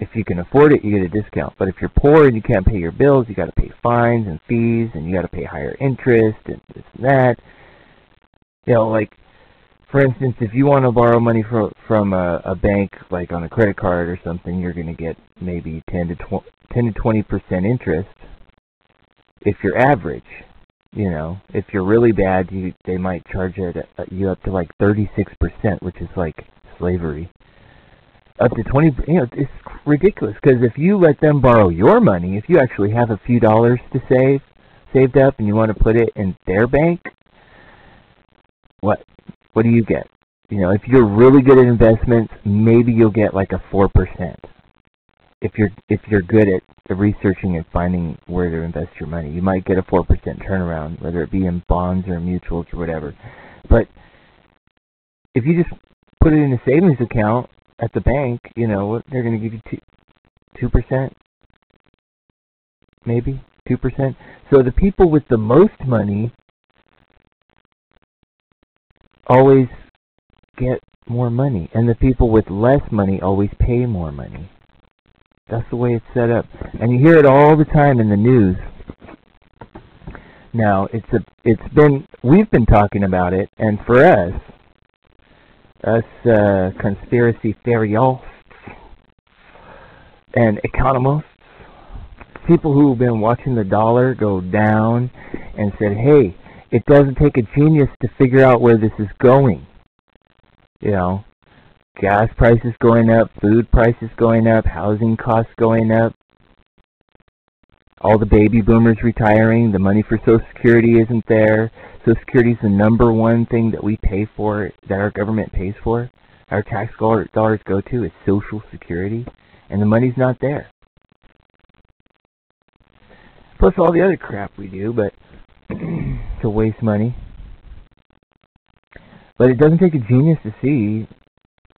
If you can afford it, you get a discount. But if you're poor and you can't pay your bills, you got to pay fines and fees, and you got to pay higher interest and this and that. You know, like, for instance, if you want to borrow money from a bank, like on a credit card or something, you're going to get maybe 10 to 20% interest if you're average. You know, if you're really bad, they might charge you up to like 36%, which is like slavery. Up to 20, you know, it's ridiculous, because if you let them borrow your money, if you actually have a few dollars to saved up, and you want to put it in their bank, what do you get? You know, if you're really good at investments, maybe you'll get like a 4%. If you're good at researching and finding where to invest your money, you might get a 4% turnaround, whether it be in bonds or mutuals or whatever. But if you just put it in a savings account at the bank, you know, they're going to give you 2%, maybe 2%. So the people with the most money always get more money, and the people with less money always pay more money. That's the way it's set up, and you hear it all the time in the news. Now, we've been talking about it, and for us conspiracy theorists and economists, people who've been watching the dollar go down and said, hey, it doesn't take a genius to figure out where this is going. You know, gas prices going up, food prices going up, housing costs going up, all the baby boomers retiring, the money for Social Security isn't there. Social Security is the number one thing that we pay for, that our government pays for. Our tax dollars go to is Social Security, and the money's not there. Plus all the other crap we do, but to waste money. But it doesn't take a genius to see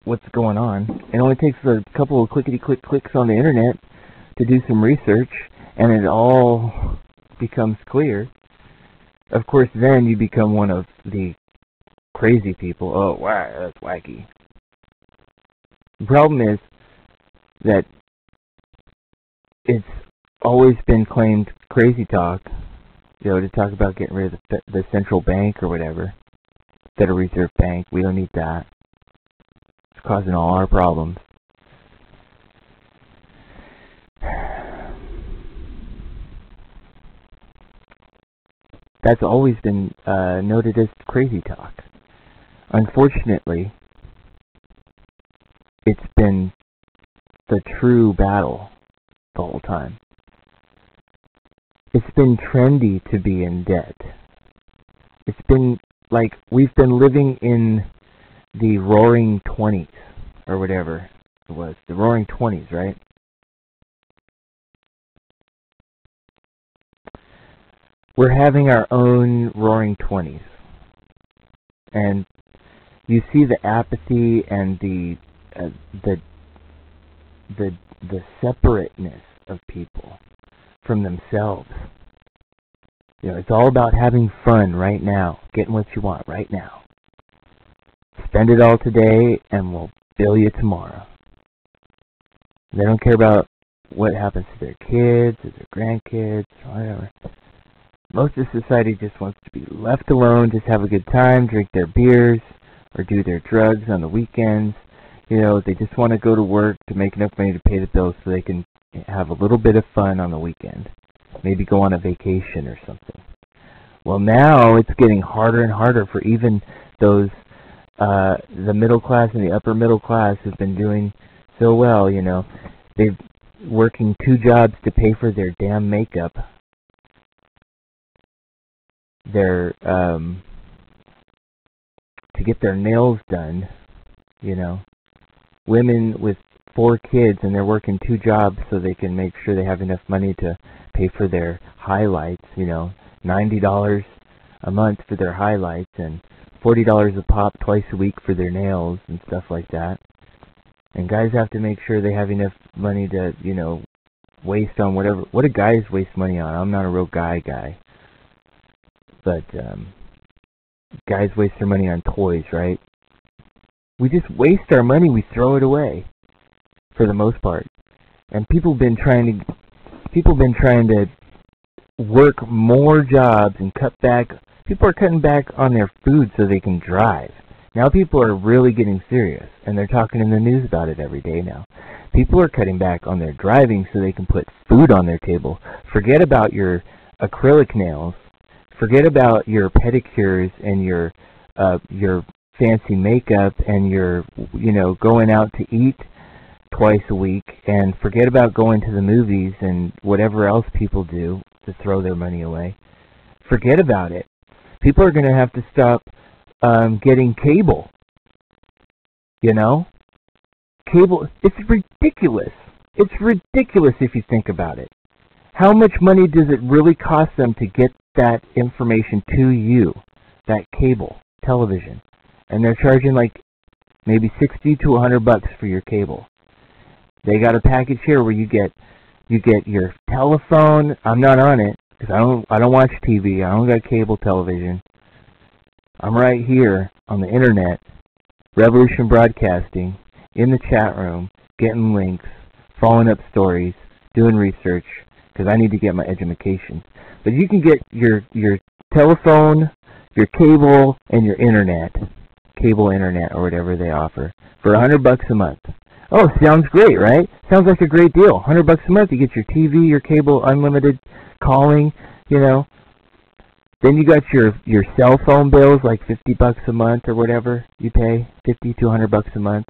what's going on. It only takes a couple of clickety-click clicks on the internet to do some research, and it all becomes clear. Of course, then you become one of the crazy people. Oh, wow, that's wacky. The problem is that it's always been claimed crazy talk, you know, to talk about getting rid of the central bank or whatever, Federal Reserve Bank. We don't need that. It's causing all our problems. That's always been noted as crazy talk. Unfortunately, it's been the true battle the whole time. It's been trendy to be in debt. It's been like we've been living in the roaring 20s, or whatever it was. The roaring 20s, right? We're having our own roaring 20s. And you see the apathy and the separateness of people from themselves. You know, it's all about having fun right now, getting what you want right now. Spend it all today and we'll bill you tomorrow. They don't care about what happens to their kids or their grandkids or whatever. Most of society just wants to be left alone, just have a good time, drink their beers, or do their drugs on the weekends. You know, they just want to go to work to make enough money to pay the bills so they can have a little bit of fun on the weekend. Maybe go on a vacation or something. Well, now it's getting harder and harder for even those, the middle class and the upper middle class who've been doing so well, you know. They're working 2 jobs to pay for their damn makeup. Their to get their nails done, you know. Women with 4 kids and they're working 2 jobs so they can make sure they have enough money to pay for their highlights, you know, $90 a month for their highlights and $40 a pop twice a week for their nails and stuff like that. And guys have to make sure they have enough money to, you know, waste on whatever. What do guys waste money on? I'm not a real guy. But guys waste their money on toys, right? We just waste our money. We throw it away for the most part. and people have been trying to work more jobs and cut back. People are cutting back on their food so they can drive. Now people are really getting serious, and they're talking in the news about it every day now. People are cutting back on their driving so they can put food on their table. Forget about your acrylic nails. Forget about your pedicures and your fancy makeup and your, going out to eat twice a week, and forget about going to the movies and whatever else people do to throw their money away. Forget about it. People are going to have to stop getting cable. Cable, it's ridiculous. It's ridiculous if you think about it. How much money does it really cost them to get that information to you, that cable television? And they're charging like maybe $60 to $100 for your cable. They got a package here where you get your telephone. I'm not on it because I don't watch TV. I don't got cable television. I'm right here on the internet, Revolution Broadcasting, in the chat room, getting links, following up stories, doing research, because I need to get my education. But you can get your telephone, your cable, and your internet, cable internet or whatever they offer, for $100 a month. Oh, sounds great, right? Sounds like a great deal. $100 a month, you get your TV, your cable, unlimited calling, Then you got your cell phone bills, like $50 a month or whatever you pay, $50 to $100 a month.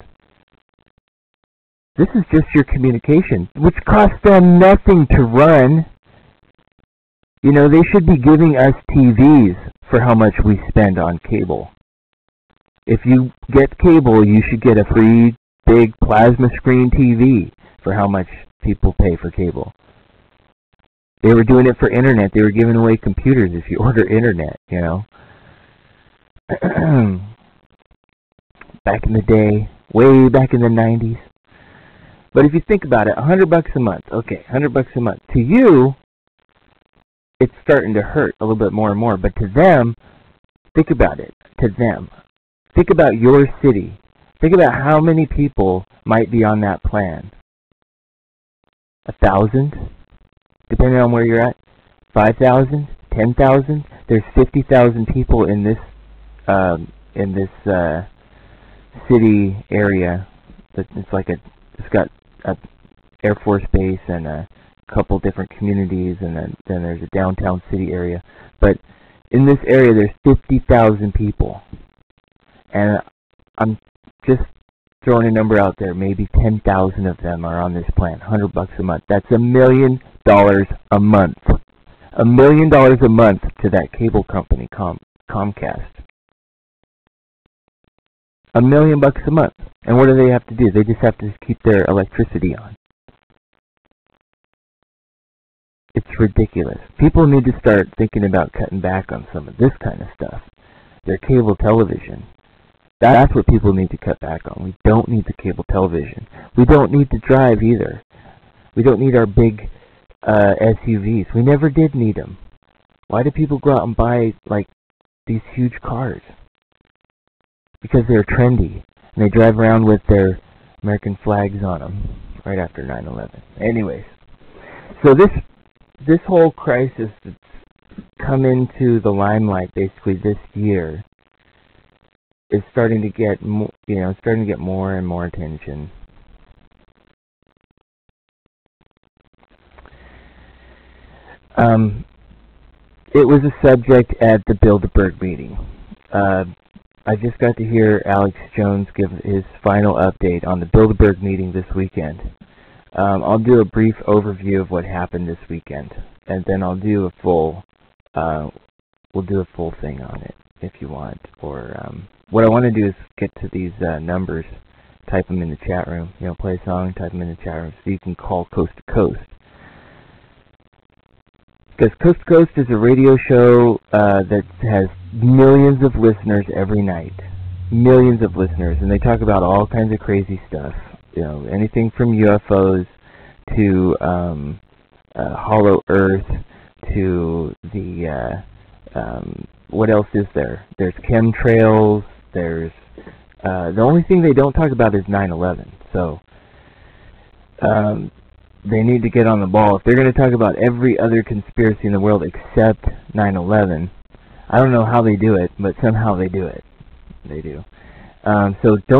This is just your communication, which costs them nothing to run. They should be giving us TVs for how much we spend on cable. If you get cable, you should get a free big plasma screen TV for how much people pay for cable. They were doing it for internet. They were giving away computers if you order internet, Back in the day, way back in the 90s. But if you think about it, $100 a month. Okay, $100 a month. To you, it's starting to hurt a little bit more and more. But to them, think about it. To them, think about your city. Think about how many people might be on that plan. 1,000, depending on where you're at. 5,000, 10,000. There's 50,000 people in this city area. It's got a Air Force base and a couple different communities, and then there's a downtown city area. But in this area, there's 50,000 people, and I'm just throwing a number out there. Maybe 10,000 of them are on this plan. $100 a month. That's $1 million a month. $1 million a month to that cable company, Comcast. $1 million a month. And what do they have to do? They just have to keep their electricity on. It's ridiculous. People need to start thinking about cutting back on some of this kind of stuff. Their cable television. That's what people need to cut back on. We don't need the cable television. We don't need to drive either. We don't need our big SUVs. We never did need them. Why do people go out and buy these huge cars? Because they're trendy, and they drive around with their American flags on them right after 9/11. Anyways, so this whole crisis that's come into the limelight basically this year is starting to get more and more attention. It was a subject at the Bilderberg meeting. I just got to hear Alex Jones give his final update on the Bilderberg meeting this weekend. I'll do a brief overview of what happened this weekend, and then I'll do a full, we'll do a full thing on it if you want. Or what I want to do is get to these numbers, type them in the chat room. Play a song, type them in the chat room, so you can call Coast to Coast. Because Coast to Coast is a radio show that has millions of listeners every night. Millions of listeners. And they talk about all kinds of crazy stuff. Anything from UFOs to Hollow Earth to the, what else is there? There's chemtrails. There's, the only thing they don't talk about is 9/11. So, they need to get on the ball. If they're going to talk about every other conspiracy in the world except 9/11, I don't know how they do it, but somehow they do it. They do. So don't